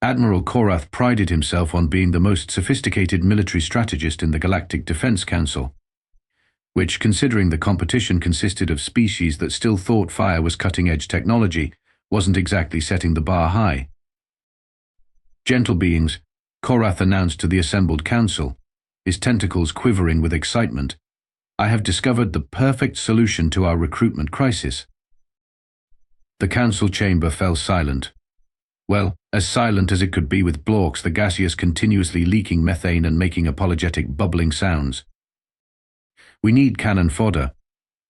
Admiral Korrath prided himself on being the most sophisticated military strategist in the Galactic Defense Council, which, considering the competition consisted of species that still thought fire was cutting-edge technology, wasn't exactly setting the bar high. "Gentle beings," Korrath announced to the assembled council, his tentacles quivering with excitement, "I have discovered the perfect solution to our recruitment crisis." The council chamber fell silent. Well, as silent as it could be with Blorks the gaseous continuously leaking methane and making apologetic bubbling sounds. "We need cannon fodder,"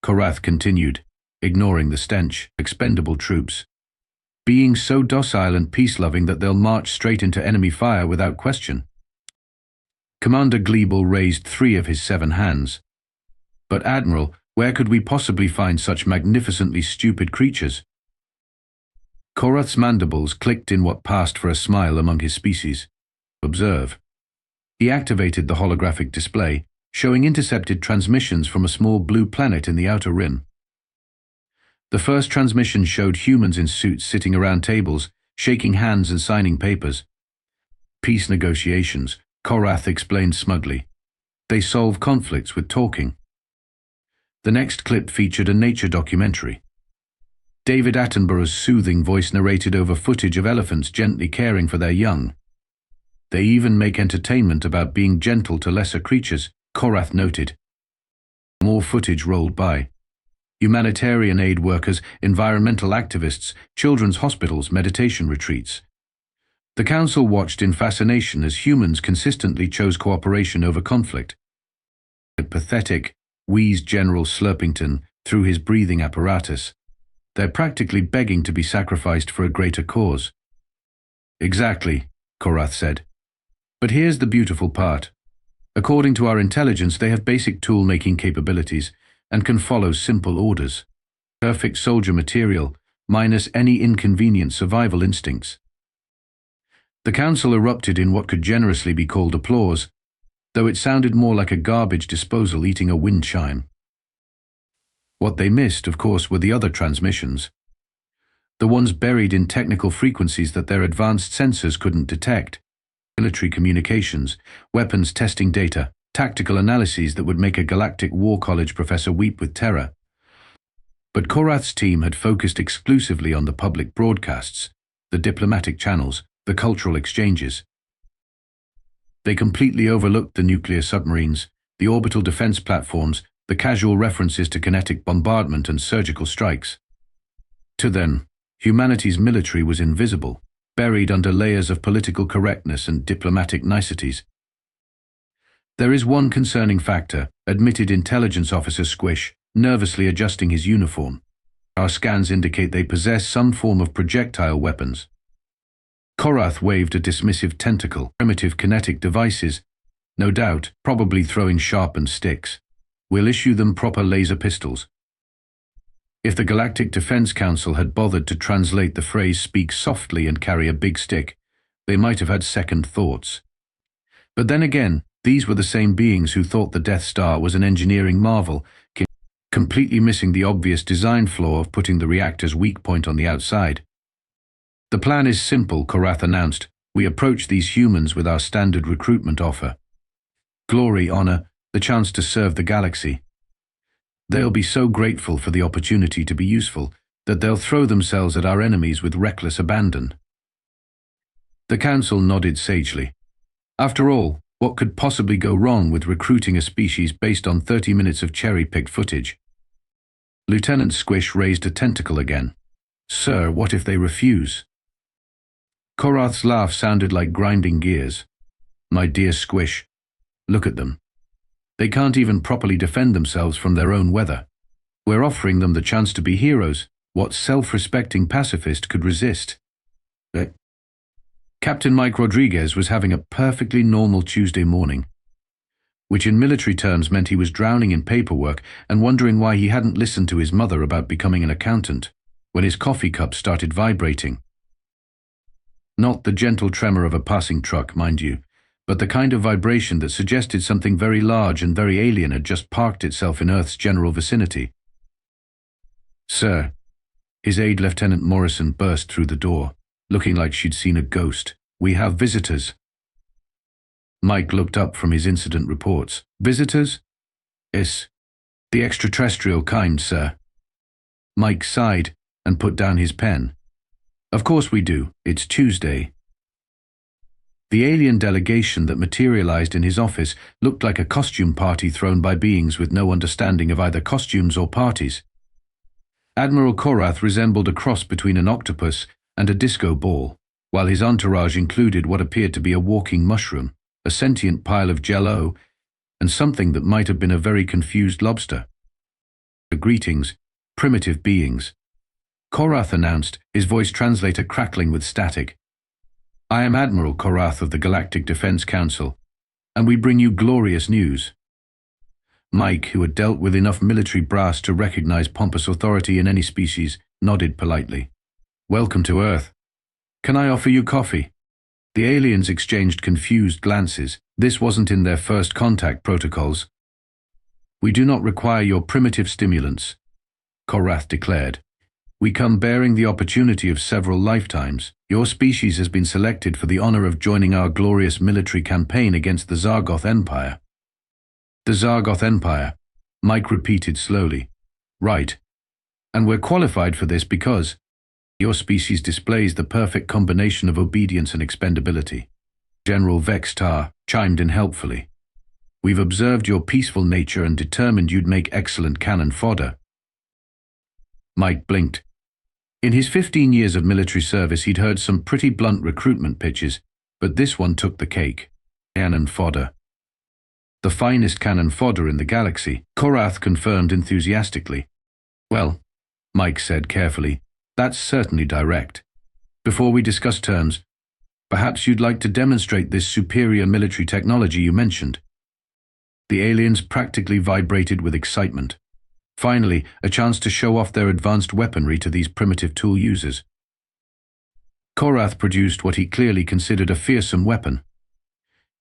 Korrath continued, ignoring the stench. "Expendable troops. Being so docile and peace-loving that they'll march straight into enemy fire without question." Commander Gleeble raised 3 of his 7 hands. "But Admiral, where could we possibly find such magnificently stupid creatures?" Korrath's mandibles clicked in what passed for a smile among his species. "Observe." He activated the holographic display, showing intercepted transmissions from a small blue planet in the outer rim. The first transmission showed humans in suits sitting around tables, shaking hands and signing papers. "Peace negotiations," Korrath explained smugly. "They solve conflicts with talking." The next clip featured a nature documentary. David Attenborough's soothing voice narrated over footage of elephants gently caring for their young. "They even make entertainment about being gentle to lesser creatures," Korrath noted. More footage rolled by. Humanitarian aid workers, environmental activists, children's hospitals, meditation retreats. The council watched in fascination as humans consistently chose cooperation over conflict. The pathetic, wheezed General Slurpington through his breathing apparatus. "They're practically begging to be sacrificed for a greater cause." "Exactly," Korrath said. "But here's the beautiful part. According to our intelligence, they have basic tool-making capabilities and can follow simple orders. Perfect soldier material, minus any inconvenient survival instincts." The council erupted in what could generously be called applause, though it sounded more like a garbage disposal eating a wind chime. What they missed, of course, were the other transmissions. The ones buried in technical frequencies that their advanced sensors couldn't detect. Military communications, weapons testing data, tactical analyses that would make a Galactic War College professor weep with terror. But Korrath's team had focused exclusively on the public broadcasts, the diplomatic channels, the cultural exchanges. They completely overlooked the nuclear submarines, the orbital defense platforms, the casual references to kinetic bombardment and surgical strikes. To them, humanity's military was invisible, buried under layers of political correctness and diplomatic niceties. "There is one concerning factor," admitted intelligence officer Squish, nervously adjusting his uniform. "Our scans indicate they possess some form of projectile weapons." Korrath waved a dismissive tentacle. "Primitive kinetic devices, no doubt, probably throwing sharpened sticks. We'll issue them proper laser pistols." If the Galactic Defense Council had bothered to translate the phrase "speak softly and carry a big stick," they might have had second thoughts. But then again, these were the same beings who thought the Death Star was an engineering marvel, completely missing the obvious design flaw of putting the reactor's weak point on the outside. "The plan is simple," Korrath announced. "We approach these humans with our standard recruitment offer. Glory, honor, the chance to serve the galaxy. They'll be so grateful for the opportunity to be useful that they'll throw themselves at our enemies with reckless abandon." The council nodded sagely. After all, what could possibly go wrong with recruiting a species based on 30 minutes of cherry-picked footage? Lieutenant Squish raised a tentacle again. "Sir, what if they refuse?" Korrath's laugh sounded like grinding gears. "My dear Squish, look at them. They can't even properly defend themselves from their own weather. We're offering them the chance to be heroes. What self-respecting pacifist could resist?" Captain Mike Rodriguez was having a perfectly normal Tuesday morning, which in military terms meant he was drowning in paperwork and wondering why he hadn't listened to his mother about becoming an accountant, when his coffee cup started vibrating. Not the gentle tremor of a passing truck, mind you, but the kind of vibration that suggested something very large and very alien had just parked itself in Earth's general vicinity. "Sir," his aide Lieutenant Morrison burst through the door, looking like she'd seen a ghost. We have visitors. Mike looked up from his incident reports. Visitors? Yes. The extraterrestrial kind, sir. Mike sighed and put down his pen. Of course we do. It's Tuesday. The alien delegation that materialized in his office looked like a costume party thrown by beings with no understanding of either costumes or parties. Admiral Korrath resembled a cross between an octopus and a disco ball, while his entourage included what appeared to be a walking mushroom, a sentient pile of jello, and something that might have been a very confused lobster. Greetings, primitive beings. Korrath announced, his voice translator crackling with static. I am Admiral Korrath of the Galactic Defense Council, and we bring you glorious news. Mike, who had dealt with enough military brass to recognize pompous authority in any species, nodded politely. Welcome to Earth. Can I offer you coffee? The aliens exchanged confused glances. This wasn't in their first contact protocols. We do not require your primitive stimulants, Korrath declared. We come bearing the opportunity of several lifetimes. Your species has been selected for the honor of joining our glorious military campaign against the Zargoth Empire. The Zargoth Empire, Mike repeated slowly. Right. And we're qualified for this because your species displays the perfect combination of obedience and expendability. General Vextar chimed in helpfully. We've observed your peaceful nature and determined you'd make excellent cannon fodder. Mike blinked. In his 15 years of military service, he'd heard some pretty blunt recruitment pitches, but this one took the cake. Cannon fodder. The finest cannon fodder in the galaxy, Korrath confirmed enthusiastically. Well, Mike said carefully, that's certainly direct. Before we discuss terms, perhaps you'd like to demonstrate this superior military technology you mentioned. The aliens practically vibrated with excitement. Finally, a chance to show off their advanced weaponry to these primitive tool users. Korrath produced what he clearly considered a fearsome weapon.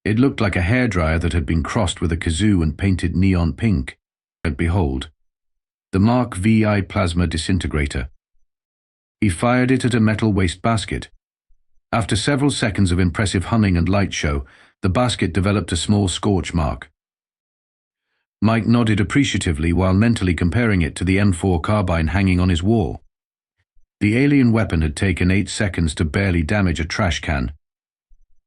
It looked like a hairdryer that had been crossed with a kazoo and painted neon pink. But behold, the Mark VI plasma disintegrator. He fired it at a metal waste basket. After several seconds of impressive humming and light show, the basket developed a small scorch mark. Mike nodded appreciatively while mentally comparing it to the M4 carbine hanging on his wall. The alien weapon had taken 8 seconds to barely damage a trash can.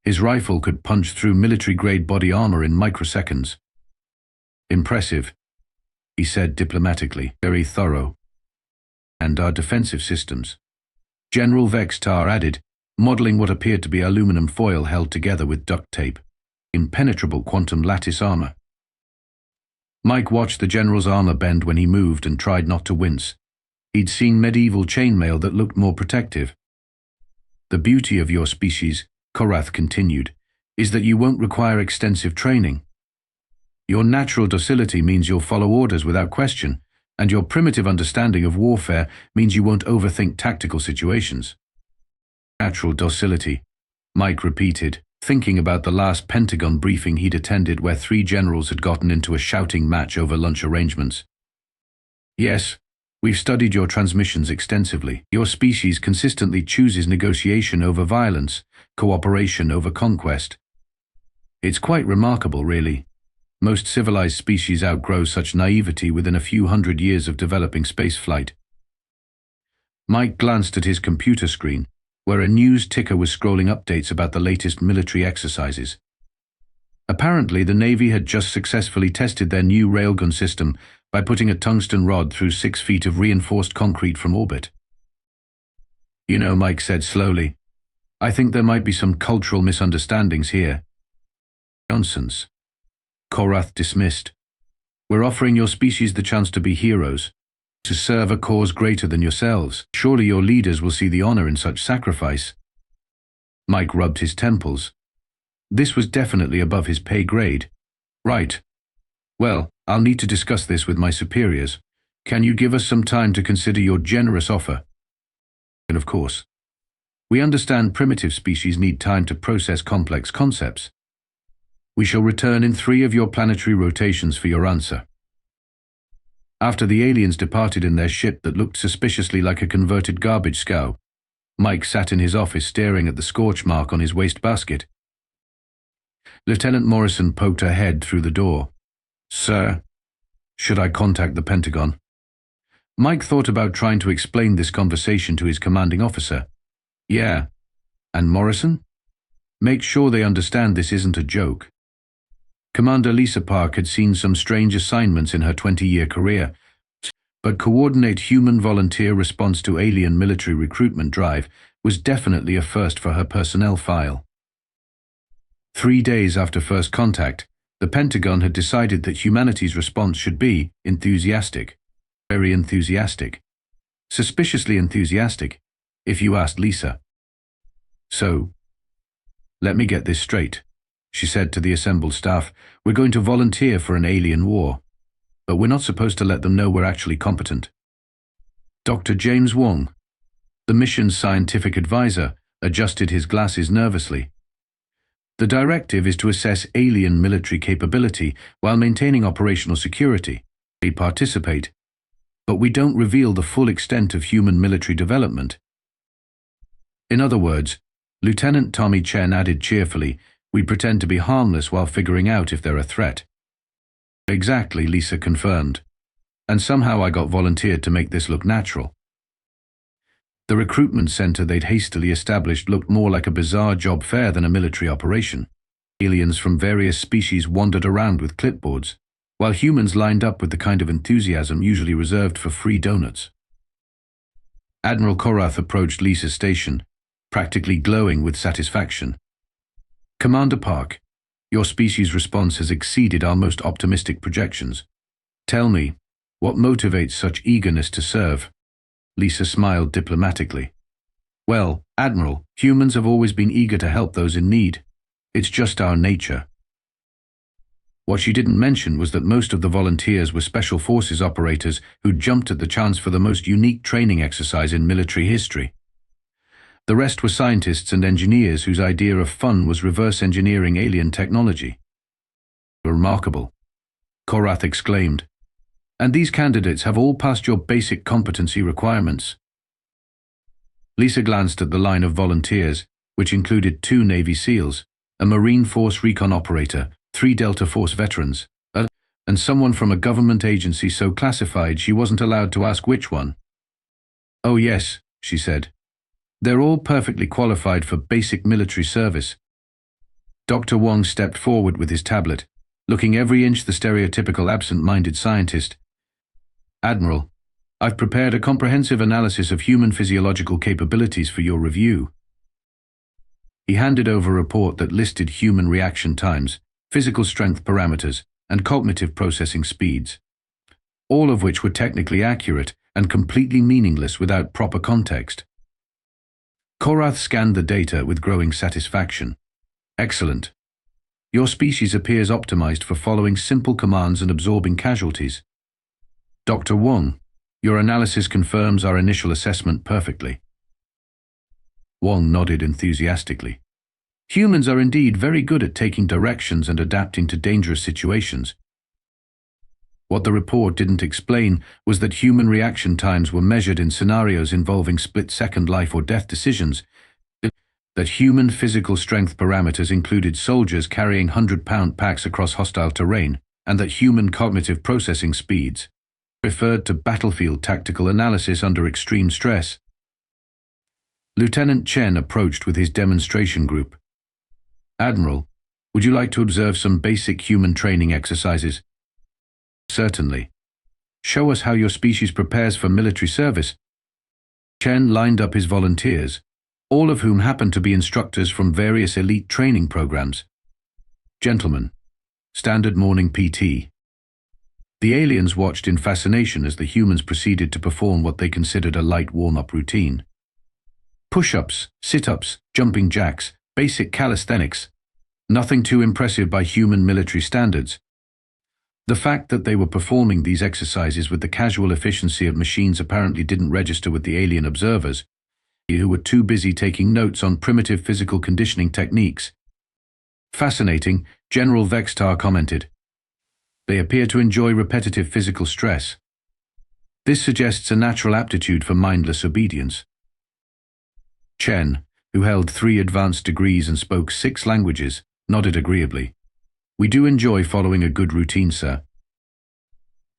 His rifle could punch through military-grade body armor in microseconds. Impressive, he said diplomatically, very thorough. And our defensive systems. General Vextar added, modeling what appeared to be aluminum foil held together with duct tape. Impenetrable quantum lattice armor. Mike watched the general's armor bend when he moved and tried not to wince. He'd seen medieval chainmail that looked more protective. The beauty of your species, Korrath continued, is that you won't require extensive training. Your natural docility means you'll follow orders without question, and your primitive understanding of warfare means you won't overthink tactical situations. Natural docility, Mike repeated, thinking about the last Pentagon briefing he'd attended where 3 generals had gotten into a shouting match over lunch arrangements. Yes, we've studied your transmissions extensively. Your species consistently chooses negotiation over violence, cooperation over conquest. It's quite remarkable, really. Most civilized species outgrow such naivety within a few hundred years of developing spaceflight. Mike glanced at his computer screen, where a news ticker was scrolling updates about the latest military exercises. Apparently, the Navy had just successfully tested their new railgun system by putting a tungsten rod through 6 feet of reinforced concrete from orbit. You know, Mike said slowly, I think there might be some cultural misunderstandings here. Nonsense. Korrath dismissed. We're offering your species the chance to be heroes, to serve a cause greater than yourselves. Surely your leaders will see the honor in such sacrifice. Mike rubbed his temples. This was definitely above his pay grade. Right. Well, I'll need to discuss this with my superiors. Can you give us some time to consider your generous offer? And of course, we understand primitive species need time to process complex concepts. We shall return in 3 of your planetary rotations for your answer. After the aliens departed in their ship that looked suspiciously like a converted garbage scow, Mike sat in his office staring at the scorch mark on his wastebasket. Lieutenant Morrison poked her head through the door. "Sir, should I contact the Pentagon?" Mike thought about trying to explain this conversation to his commanding officer. "Yeah. And Morrison? Make sure they understand this isn't a joke." Commander Lisa Park had seen some strange assignments in her 20-year career, but coordinate human volunteer response to alien military recruitment drive was definitely a first for her personnel file. 3 days after first contact, the Pentagon had decided that humanity's response should be enthusiastic. Very enthusiastic. Suspiciously enthusiastic, if you asked Lisa. "So, let me get this straight," she said to the assembled staff. "We're going to volunteer for an alien war, but we're not supposed to let them know we're actually competent." Dr. James Wong, the mission's scientific advisor, adjusted his glasses nervously. "The directive is to assess alien military capability while maintaining operational security. We participate, but we don't reveal the full extent of human military development." In other words, Lieutenant Tommy Chen added cheerfully, "We pretend to be harmless while figuring out if they're a threat." "Exactly," Lisa confirmed. "And somehow I got volunteered to make this look natural." The recruitment center they'd hastily established looked more like a bizarre job fair than a military operation. Aliens from various species wandered around with clipboards, while humans lined up with the kind of enthusiasm usually reserved for free donuts. Admiral Korrath approached Lisa's station, practically glowing with satisfaction. "Commander Park, your species' response has exceeded our most optimistic projections. Tell me, what motivates such eagerness to serve?" Lisa smiled diplomatically. "Well, Admiral, humans have always been eager to help those in need. It's just our nature." What she didn't mention was that most of the volunteers were Special Forces operators who jumped at the chance for the most unique training exercise in military history. The rest were scientists and engineers whose idea of fun was reverse engineering alien technology. "Remarkable," Korrath exclaimed. "And these candidates have all passed your basic competency requirements." Lisa glanced at the line of volunteers, which included 2 Navy SEALs, a Marine Force recon operator, 3 Delta Force veterans, and someone from a government agency so classified she wasn't allowed to ask which one. "Oh yes," she said. "They're all perfectly qualified for basic military service." Dr. Wong stepped forward with his tablet, looking every inch the stereotypical absent-minded scientist. "Admiral, I've prepared a comprehensive analysis of human physiological capabilities for your review." He handed over a report that listed human reaction times, physical strength parameters, and cognitive processing speeds, all of which were technically accurate and completely meaningless without proper context. Korrath scanned the data with growing satisfaction. "Excellent. Your species appears optimized for following simple commands and absorbing casualties. Dr. Wong, your analysis confirms our initial assessment perfectly." Wong nodded enthusiastically. "Humans are indeed very good at taking directions and adapting to dangerous situations." What the report didn't explain was that human reaction times were measured in scenarios involving split-second life or death decisions, that human physical strength parameters included soldiers carrying 100-pound packs across hostile terrain, and that human cognitive processing speeds referred to battlefield tactical analysis under extreme stress. Lieutenant Chen approached with his demonstration group. "Admiral, would you like to observe some basic human training exercises?" "Certainly. Show us how your species prepares for military service." Chen lined up his volunteers, all of whom happened to be instructors from various elite training programs. "Gentlemen, standard morning PT." The aliens watched in fascination as the humans proceeded to perform what they considered a light warm-up routine. Push-ups, sit-ups, jumping jacks, basic calisthenics. Nothing too impressive by human military standards. The fact that they were performing these exercises with the casual efficiency of machines apparently didn't register with the alien observers, who were too busy taking notes on primitive physical conditioning techniques. "Fascinating," General Vextar commented. "They appear to enjoy repetitive physical stress. This suggests a natural aptitude for mindless obedience." Chen, who held 3 advanced degrees and spoke 6 languages, nodded agreeably. "We do enjoy following a good routine, sir."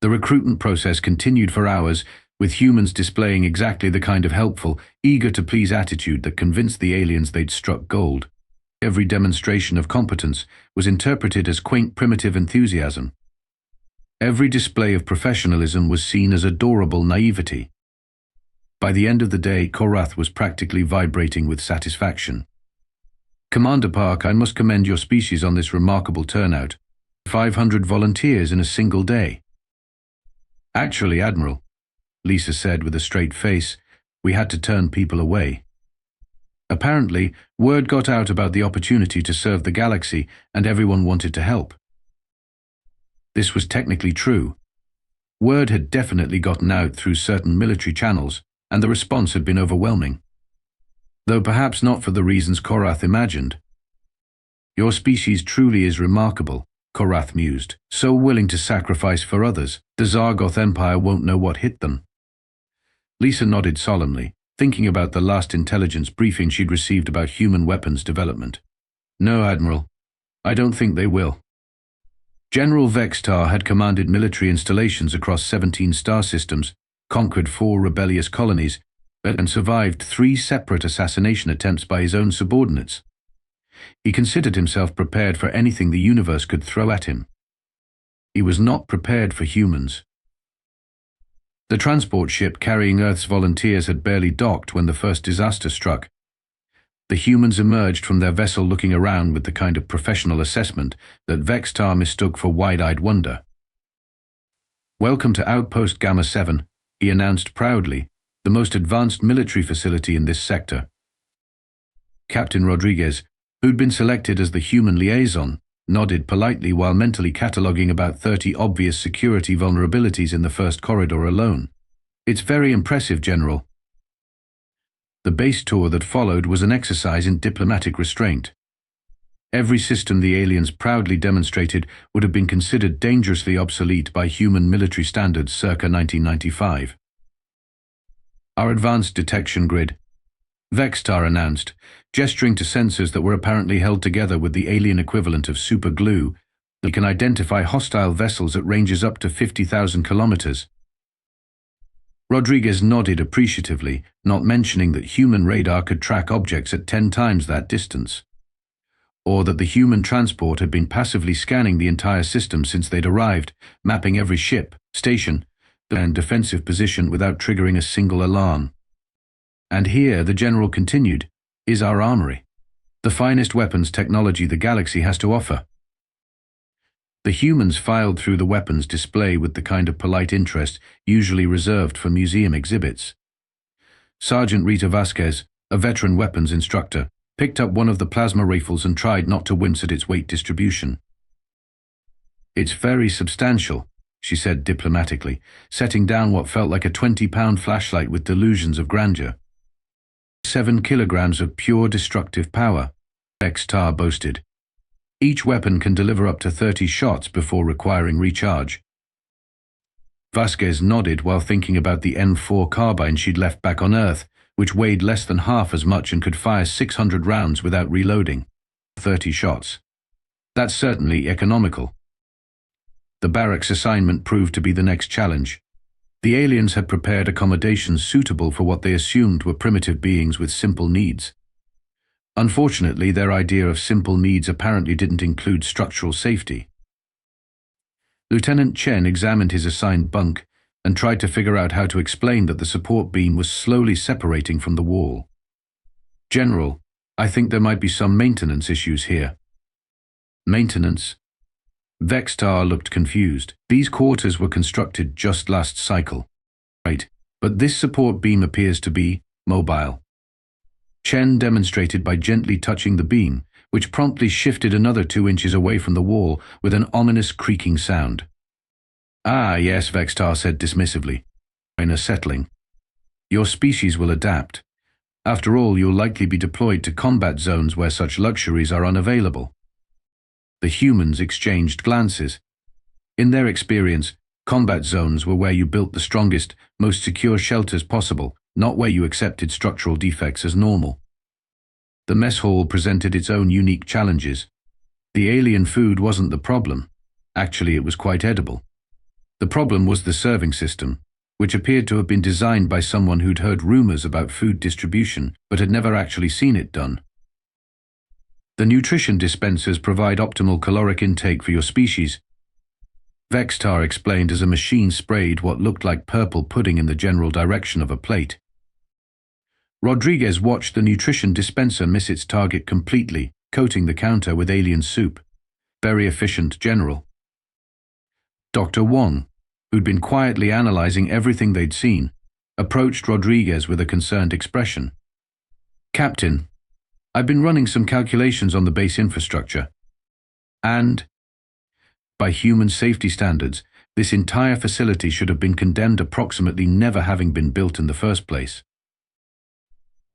The recruitment process continued for hours, with humans displaying exactly the kind of helpful, eager-to-please attitude that convinced the aliens they'd struck gold. Every demonstration of competence was interpreted as quaint primitive enthusiasm. Every display of professionalism was seen as adorable naivety. By the end of the day, Korrath was practically vibrating with satisfaction. "Commander Park, I must commend your species on this remarkable turnout. 500 volunteers in a single day." "Actually, Admiral," Lisa said with a straight face, "we had to turn people away. Apparently, word got out about the opportunity to serve the galaxy, and everyone wanted to help." This was technically true. Word had definitely gotten out through certain military channels, and the response had been overwhelming. Though perhaps not for the reasons Korrath imagined. "Your species truly is remarkable," Korrath mused. "So willing to sacrifice for others, the Zargoth Empire won't know what hit them." Lisa nodded solemnly, thinking about the last intelligence briefing she'd received about human weapons development. "No, Admiral, I don't think they will." General Vextar had commanded military installations across 17 star systems, conquered 4 rebellious colonies, and survived 3 separate assassination attempts by his own subordinates. He considered himself prepared for anything the universe could throw at him. He was not prepared for humans. The transport ship carrying Earth's volunteers had barely docked when the first disaster struck. The humans emerged from their vessel looking around with the kind of professional assessment that Vextar mistook for wide-eyed wonder. "Welcome to Outpost Gamma 7, he announced proudly, "the most advanced military facility in this sector." Captain Rodriguez, who'd been selected as the human liaison, nodded politely while mentally cataloguing about 30 obvious security vulnerabilities in the first corridor alone. "It's very impressive, General." The base tour that followed was an exercise in diplomatic restraint. Every system the aliens proudly demonstrated would have been considered dangerously obsolete by human military standards circa 1995. "Our advanced detection grid," Vextar announced, gesturing to sensors that were apparently held together with the alien equivalent of super glue, that can identify hostile vessels at ranges up to 50,000 kilometers. Rodriguez nodded appreciatively, not mentioning that human radar could track objects at 10 times that distance, or that the human transport had been passively scanning the entire system since they'd arrived, mapping every ship, station, and defensive position without triggering a single alarm. "And here," the general continued, "is our armory. The finest weapons technology the galaxy has to offer." The humans filed through the weapons display with the kind of polite interest usually reserved for museum exhibits. Sergeant Rita Vasquez, a veteran weapons instructor, picked up one of the plasma rifles and tried not to wince at its weight distribution. "It's very substantial," she said diplomatically, setting down what felt like a 20-pound flashlight with delusions of grandeur. 7 kilograms of pure destructive power, Vextar boasted. "Each weapon can deliver up to 30 shots before requiring recharge." Vasquez nodded while thinking about the M4 carbine she'd left back on Earth, which weighed less than half as much and could fire 600 rounds without reloading. 30 shots. That's certainly economical. The barracks assignment proved to be the next challenge. The aliens had prepared accommodations suitable for what they assumed were primitive beings with simple needs. Unfortunately, their idea of simple needs apparently didn't include structural safety. Lieutenant Chen examined his assigned bunk and tried to figure out how to explain that the support beam was slowly separating from the wall. "General, I think there might be some maintenance issues here." "Maintenance?" Vextar looked confused. "These quarters were constructed just last cycle." "Right, but this support beam appears to be mobile." Chen demonstrated by gently touching the beam, which promptly shifted another 2 inches away from the wall with an ominous creaking sound. "Ah, yes," Vextar said dismissively. "Settling. Your species will adapt. After all, you'll likely be deployed to combat zones where such luxuries are unavailable." The humans exchanged glances. In their experience, combat zones were where you built the strongest, most secure shelters possible, not where you accepted structural defects as normal. The mess hall presented its own unique challenges. The alien food wasn't the problem. Actually, it was quite edible. The problem was the serving system, which appeared to have been designed by someone who'd heard rumors about food distribution but had never actually seen it done. The nutrition dispensers provide optimal caloric intake for your species, Vextar explained as a machine sprayed what looked like purple pudding in the general direction of a plate. Rodriguez watched the nutrition dispenser miss its target completely, coating the counter with alien soup. Very efficient, General. Dr. Wong, who'd been quietly analyzing everything they'd seen, approached Rodriguez with a concerned expression. Captain, I've been running some calculations on the base infrastructure. And, by human safety standards, this entire facility should have been condemned approximately never having been built in the first place.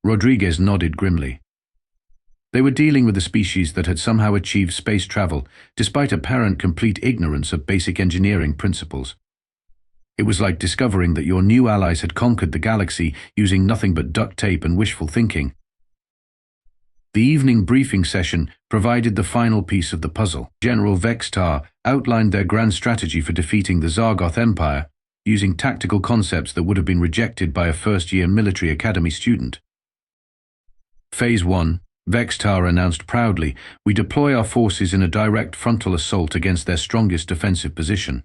Rodriguez nodded grimly. They were dealing with a species that had somehow achieved space travel, despite apparent complete ignorance of basic engineering principles. It was like discovering that your new allies had conquered the galaxy using nothing but duct tape and wishful thinking. The evening briefing session provided the final piece of the puzzle. General Vextar outlined their grand strategy for defeating the Zargoth Empire, using tactical concepts that would have been rejected by a first-year military academy student. Phase 1, Vextar announced proudly, we deploy our forces in a direct frontal assault against their strongest defensive position.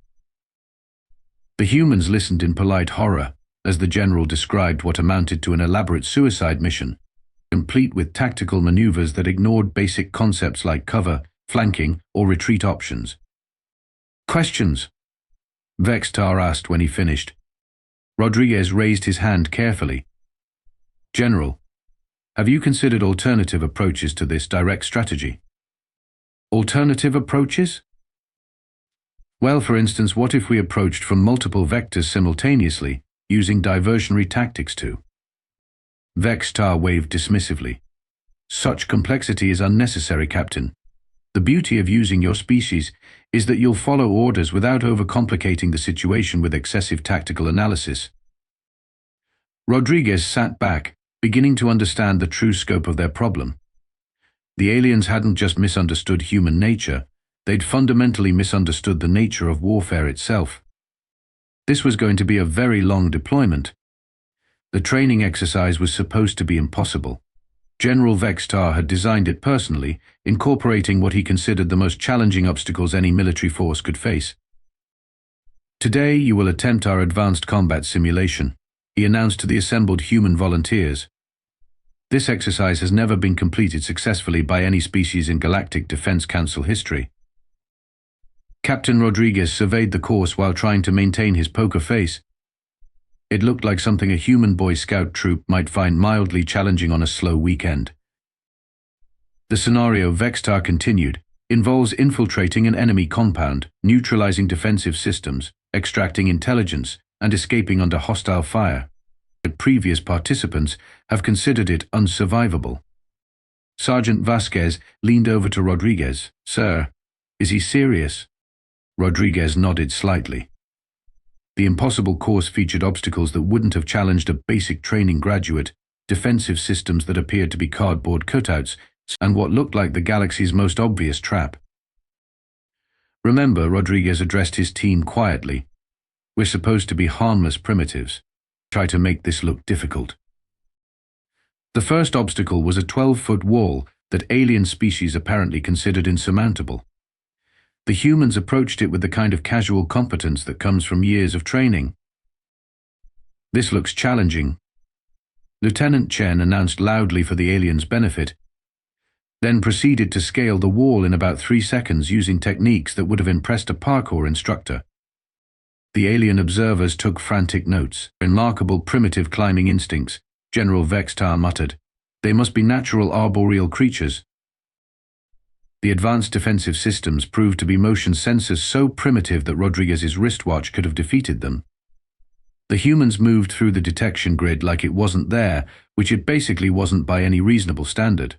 The humans listened in polite horror as the general described what amounted to an elaborate suicide mission, complete with tactical maneuvers that ignored basic concepts like cover, flanking, or retreat options. Questions? Vextar asked when he finished. Rodriguez raised his hand carefully. General, have you considered alternative approaches to this direct strategy? Alternative approaches? Well, for instance, what if we approached from multiple vectors simultaneously, using diversionary tactics too? Vextar waved dismissively. Such complexity is unnecessary, Captain. The beauty of using your species is that you'll follow orders without overcomplicating the situation with excessive tactical analysis. Rodriguez sat back, beginning to understand the true scope of their problem. The aliens hadn't just misunderstood human nature, they'd fundamentally misunderstood the nature of warfare itself. This was going to be a very long deployment. The training exercise was supposed to be impossible. General Vextar had designed it personally, incorporating what he considered the most challenging obstacles any military force could face. Today you will attempt our advanced combat simulation, he announced to the assembled human volunteers. This exercise has never been completed successfully by any species in Galactic Defense Council history. Captain Rodriguez surveyed the course while trying to maintain his poker face. It looked like something a human Boy Scout troop might find mildly challenging on a slow weekend. The scenario, Vextar continued, involves infiltrating an enemy compound, neutralizing defensive systems, extracting intelligence, and escaping under hostile fire. The previous participants have considered it unsurvivable. Sergeant Vasquez leaned over to Rodriguez. Sir, is he serious? Rodriguez nodded slightly. The impossible course featured obstacles that wouldn't have challenged a basic training graduate, defensive systems that appeared to be cardboard cutouts, and what looked like the galaxy's most obvious trap. Remember, Rodriguez addressed his team quietly. We're supposed to be harmless primitives. Try to make this look difficult. The first obstacle was a 12-foot wall that alien species apparently considered insurmountable. The humans approached it with the kind of casual competence that comes from years of training. This looks challenging, Lieutenant Chen announced loudly for the aliens' benefit, then proceeded to scale the wall in about 3 seconds using techniques that would have impressed a parkour instructor. The alien observers took frantic notes. Remarkable primitive climbing instincts, General Vextar muttered. They must be natural arboreal creatures. The advanced defensive systems proved to be motion sensors so primitive that Rodriguez's wristwatch could have defeated them. The humans moved through the detection grid like it wasn't there, which it basically wasn't by any reasonable standard.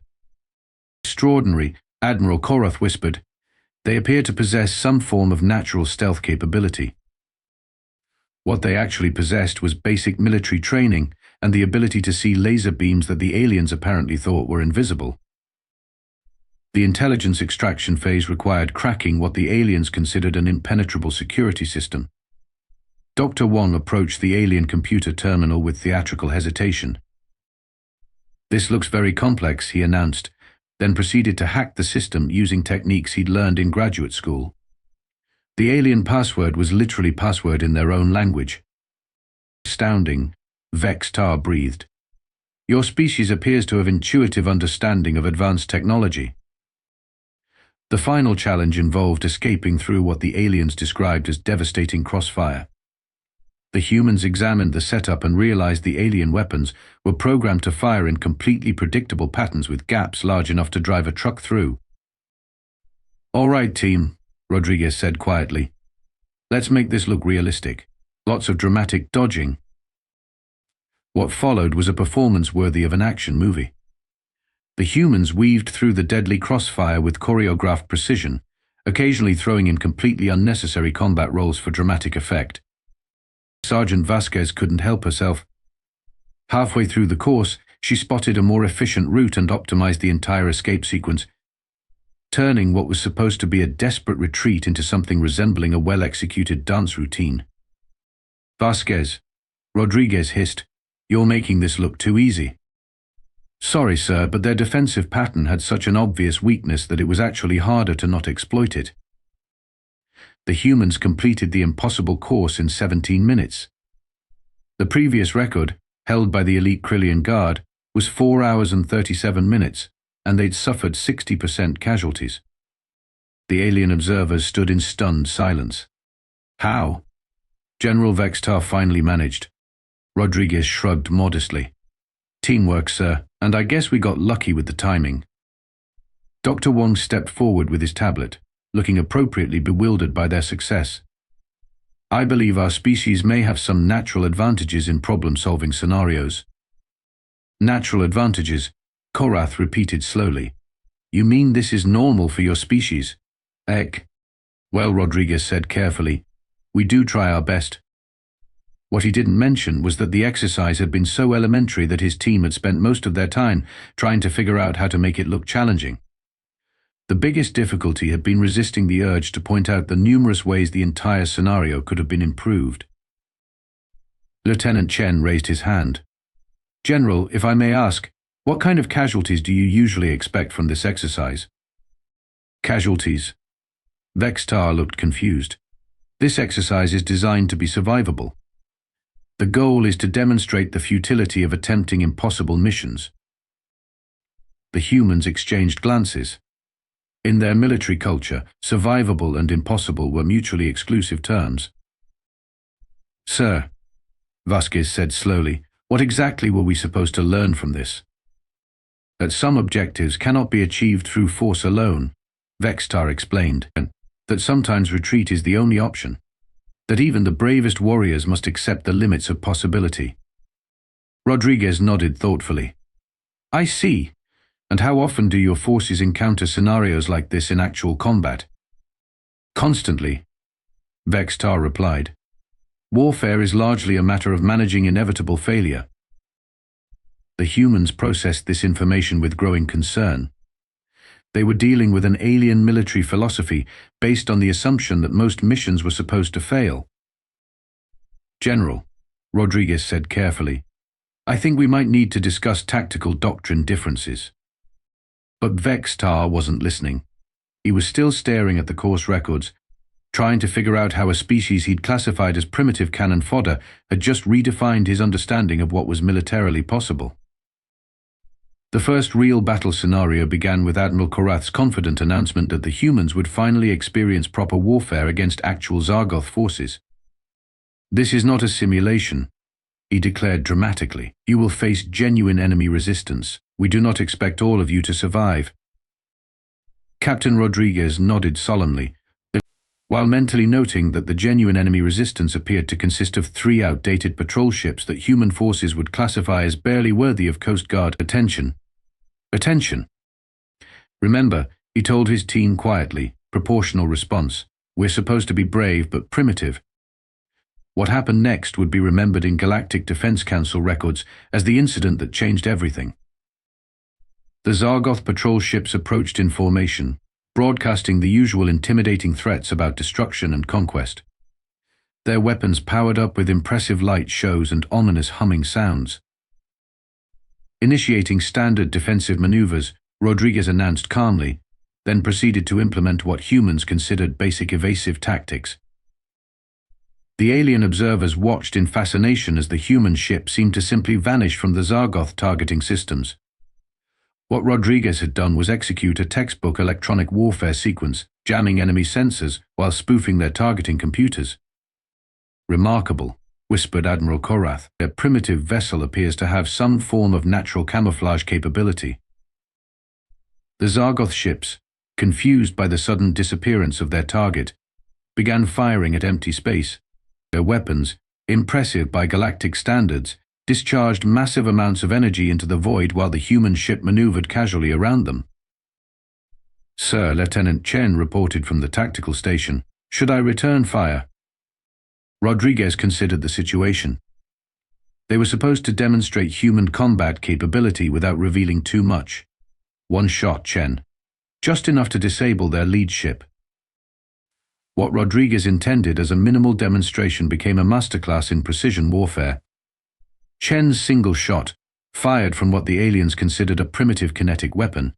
Extraordinary, Admiral Korrath whispered. They appear to possess some form of natural stealth capability. What they actually possessed was basic military training and the ability to see laser beams that the aliens apparently thought were invisible. The intelligence extraction phase required cracking what the aliens considered an impenetrable security system. Dr. Wong approached the alien computer terminal with theatrical hesitation. "This looks very complex," he announced, then proceeded to hack the system using techniques he'd learned in graduate school. The alien password was literally password in their own language. "Astounding," Vex-Tar breathed. "Your species appears to have intuitive understanding of advanced technology." The final challenge involved escaping through what the aliens described as devastating crossfire. The humans examined the setup and realized the alien weapons were programmed to fire in completely predictable patterns with gaps large enough to drive a truck through. "All right, team," Rodriguez said quietly. "Let's make this look realistic. Lots of dramatic dodging." What followed was a performance worthy of an action movie. The humans weaved through the deadly crossfire with choreographed precision, occasionally throwing in completely unnecessary combat roles for dramatic effect. Sergeant Vasquez couldn't help herself. Halfway through the course, she spotted a more efficient route and optimized the entire escape sequence, turning what was supposed to be a desperate retreat into something resembling a well-executed dance routine. "Vasquez," Rodriguez hissed, "you're making this look too easy." "Sorry, sir, but their defensive pattern had such an obvious weakness that it was actually harder to not exploit it." The humans completed the impossible course in 17 minutes. The previous record, held by the elite Krillian Guard, was 4 hours and 37 minutes, and they'd suffered 60% casualties. The alien observers stood in stunned silence. "How?" General Vex-Tar finally managed. Rodriguez shrugged modestly. "Teamwork, sir, and I guess we got lucky with the timing." Dr. Wong stepped forward with his tablet, looking appropriately bewildered by their success. "I believe our species may have some natural advantages in problem-solving scenarios." "Natural advantages," Korrath repeated slowly. "You mean this is normal for your species?" "Heck. Well," Rodriguez said carefully, "we do try our best." What he didn't mention was that the exercise had been so elementary that his team had spent most of their time trying to figure out how to make it look challenging. The biggest difficulty had been resisting the urge to point out the numerous ways the entire scenario could have been improved. Lieutenant Chen raised his hand. "General, if I may ask, what kind of casualties do you usually expect from this exercise?" "Casualties?" Vex-Tar looked confused. "This exercise is designed to be survivable. The goal is to demonstrate the futility of attempting impossible missions." The humans exchanged glances. In their military culture, survivable and impossible were mutually exclusive terms. "Sir," Vasquez said slowly, "what exactly were we supposed to learn from this?" "That some objectives cannot be achieved through force alone," Vex-Tar explained, "and that sometimes retreat is the only option. That even the bravest warriors must accept the limits of possibility." Rodriguez nodded thoughtfully. "I see. And how often do your forces encounter scenarios like this in actual combat?" "Constantly," Vex-Tar replied. "Warfare is largely a matter of managing inevitable failure." The humans processed this information with growing concern. They were dealing with an alien military philosophy based on the assumption that most missions were supposed to fail. "General," Rodriguez said carefully, "I think we might need to discuss tactical doctrine differences." But Vex-Tar wasn't listening. He was still staring at the course records, trying to figure out how a species he'd classified as primitive cannon fodder had just redefined his understanding of what was militarily possible. The first real battle scenario began with Admiral Korrath's confident announcement that the humans would finally experience proper warfare against actual Zargoth forces. "This is not a simulation," he declared dramatically. "You will face genuine enemy resistance. We do not expect all of you to survive." Captain Rodriguez nodded solemnly, while mentally noting that the genuine enemy resistance appeared to consist of 3 outdated patrol ships that human forces would classify as barely worthy of Coast Guard attention. Attention! "Remember," he told his team quietly, proportional response. "We're supposed to be brave but primitive." What happened next would be remembered in Galactic Defense Council records as the incident that changed everything. The Zargoth patrol ships approached in formation, broadcasting the usual intimidating threats about destruction and conquest. Their weapons powered up with impressive light shows and ominous humming sounds. Initiating standard defensive maneuvers, Rodriguez announced calmly, then proceeded to implement what humans considered basic evasive tactics. The alien observers watched in fascination as the human ship seemed to simply vanish from the Zargoth targeting systems. What Rodriguez had done was execute a textbook electronic warfare sequence, jamming enemy sensors while spoofing their targeting computers. "Remarkable," whispered Admiral Korrath. "Their primitive vessel appears to have some form of natural camouflage capability." The Zargoth ships, confused by the sudden disappearance of their target, began firing at empty space. Their weapons, impressive by galactic standards, discharged massive amounts of energy into the void while the human ship maneuvered casually around them. "Sir," Lieutenant Chen reported from the tactical station, "should I return fire?" Rodriguez considered the situation. They were supposed to demonstrate human combat capability without revealing too much. One shot, Chen. Just enough to disable their lead ship. What Rodriguez intended as a minimal demonstration became a masterclass in precision warfare. Chen's single shot, fired from what the aliens considered a primitive kinetic weapon,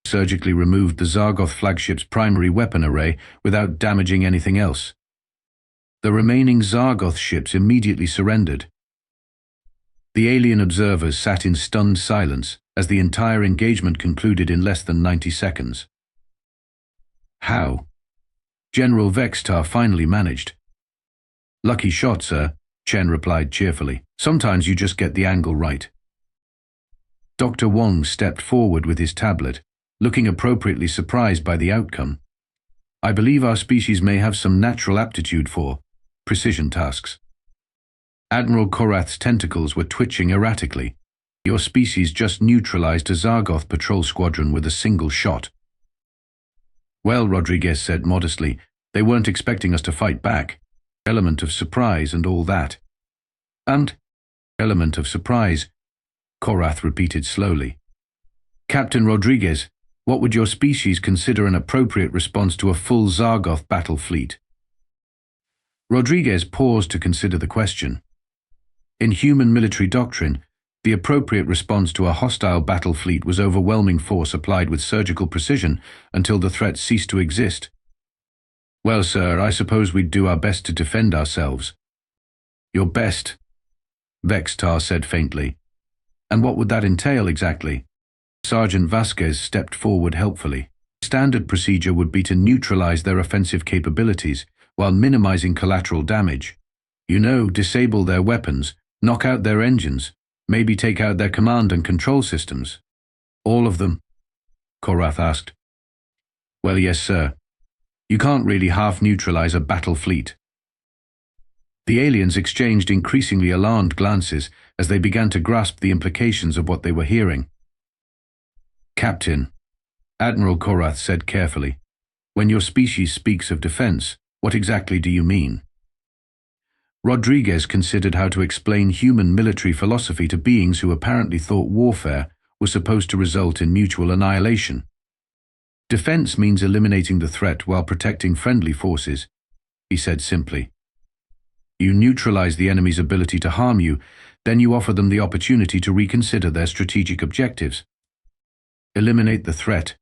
surgically removed the Zargoth flagship's primary weapon array without damaging anything else. The remaining Zargoth ships immediately surrendered. The alien observers sat in stunned silence as the entire engagement concluded in less than 90 seconds. "How?" General Vextar finally managed. "Lucky shot, sir," Chen replied cheerfully. "Sometimes you just get the angle right." Dr. Wong stepped forward with his tablet, looking appropriately surprised by the outcome. "I believe our species may have some natural aptitude for precision tasks." Admiral Korrath's tentacles were twitching erratically. "Your species just neutralized a Zargoth patrol squadron with a single shot." "Well," Rodriguez said modestly, "they weren't expecting us to fight back. Element of surprise and all that." "And element of surprise," Korrath repeated slowly. "Captain Rodriguez, what would your species consider an appropriate response to a full Zargoth battle fleet?" Rodriguez paused to consider the question. In human military doctrine, the appropriate response to a hostile battle fleet was overwhelming force applied with surgical precision until the threat ceased to exist. "Well, sir, I suppose we'd do our best to defend ourselves." "Your best," Vextar said faintly. "And what would that entail exactly?" Sergeant Vasquez stepped forward helpfully. "Standard procedure would be to neutralize their offensive capabilities while minimizing collateral damage. You know, disable their weapons, knock out their engines, maybe take out their command and control systems." "All of them?" Korrath asked. "Well, yes, sir. You can't really half-neutralize a battle fleet." The aliens exchanged increasingly alarmed glances as they began to grasp the implications of what they were hearing. "Captain," Admiral Korrath said carefully, "when your species speaks of defense, what exactly do you mean?" Rodriguez considered how to explain human military philosophy to beings who apparently thought warfare was supposed to result in mutual annihilation. "Defense means eliminating the threat while protecting friendly forces," he said simply. "You neutralize the enemy's ability to harm you, then you offer them the opportunity to reconsider their strategic objectives." "Eliminate the threat,"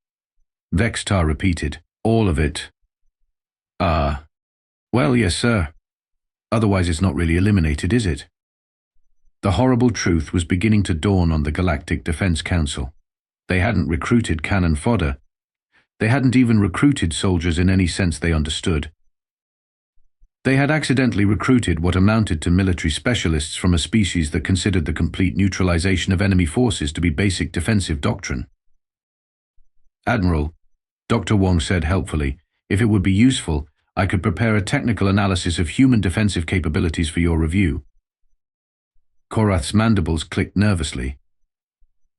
Vextar repeated. "All of it." Well, yes, sir. Otherwise it's not really eliminated, is it?" The horrible truth was beginning to dawn on the Galactic Defense Council. They hadn't recruited cannon fodder. They hadn't even recruited soldiers in any sense they understood. They had accidentally recruited what amounted to military specialists from a species that considered the complete neutralization of enemy forces to be basic defensive doctrine. "Admiral," Dr. Wong said helpfully, "if it would be useful, I could prepare a technical analysis of human defensive capabilities for your review." Korrath's mandibles clicked nervously.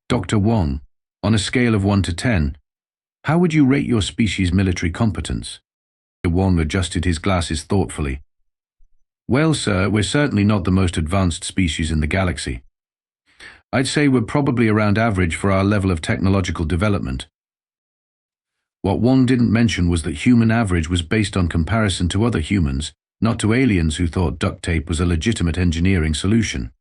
"Dr. Wong, on a scale of 1 to 10, how would you rate your species' military competence?" Wong adjusted his glasses thoughtfully. Well, sir, we're certainly not the most advanced species in the galaxy. I'd say we're probably around average for our level of technological development. What Wong didn't mention was that human average was based on comparison to other humans, not to aliens who thought duct tape was a legitimate engineering solution.